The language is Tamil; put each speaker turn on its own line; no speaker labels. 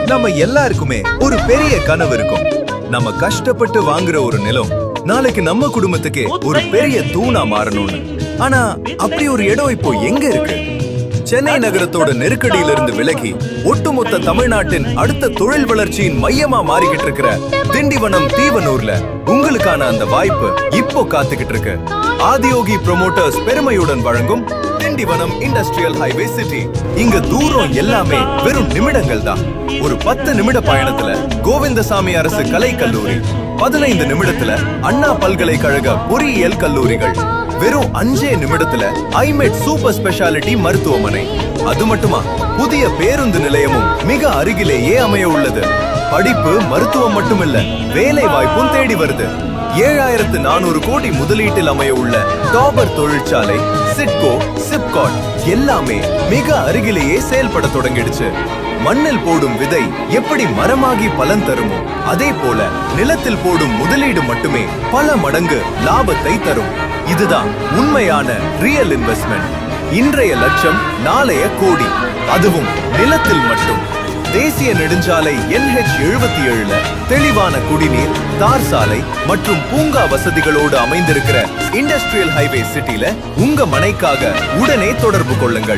நம்ம எல்லாருக்குமே ஒரு பெரிய கனவு இருக்கும். நம்ம கஷ்டப்பட்டு வாங்குற ஒரு நிலம் நாளைக்கு நம்ம குடும்பத்துக்கே ஒரு பெரிய தூணா மாறணும்னு. ஆனா அப்படி ஒரு இடம் இப்போ எங்க இருக்கு? சென்னை நகரத்தோட நெருக்கடியிலிருந்து விலகி ஒட்டுமொத்த தமிழ்நாட்டின் அடுத்த தொழில் வளர்ச்சியின் மையமா மாறிக்கிட்டு இருக்கிற திண்டிவனம் தீவனூர்ல உங்களுக்கான அந்த வாய்ப்பு இப்போ காத்துக்கிட்டு இருக்கு. ஆதியோகி ப்ரொமோட்டர்ஸ் பெருமையுடன் வழங்கும் திண்டிவனம் இண்டஸ்ட்ரியல் ஹைவே சிட்டி. இங்க தூரம் எல்லாமே வெறும் நிமிடங்கள் தான். ஒரு 10 நிமிட பயணத்துல கோவிந்தசாமி அரசு கலை கல்லூரி, 15 நிமிடத்துல அண்ணா பல்கலைக்கழக பொறியியல் கல்லூரிகள், வெறும் 5 நிமிடத்துல ஐமெட் சூப்பர் ஸ்பெஷாலிட்டி மருத்துவமனை. அது மட்டுமா, புதிய பேருந்து நிலையமும் மிக அருகிலேயே அமைய உள்ளது. படிப்பு மருத்துவம் மட்டுமில்ல, வேலை வாய்ப்பும் தேடி வருது. 7400 கோடி முதலீட்டில் அமைய உள்ள டாபர் தொழிற்சாலை, சிட்கோ, சிப்காட் எல்லாமே மிக அருகிலேயே செயல்பட தொடங்கிடுச்சு. மண்ணில் போடும் விதை எப்படி மரமாகி பலன் தருமோ அதே போல நிலத்தில் போடும் முதலீடு மட்டுமே பல மடங்கு லாபத்தை தரும். இதுதான் உண்மையான ரியல் இன்வெஸ்ட்மெண்ட். இன்றைய லட்சம் நாளைய கோடி, அதுவும் நிலத்தில் மட்டும். தேசிய நெடுஞ்சாலை NH 77ல தெளிவான குடிநீர், தார் சாலை மற்றும் பூங்கா வசதிகளோடு அமைந்திருக்கிற இண்டஸ்ட்ரியல் ஹைவே சிட்டில உங்க மனைக்காக உடனே தொடர்பு கொள்ளுங்கள்.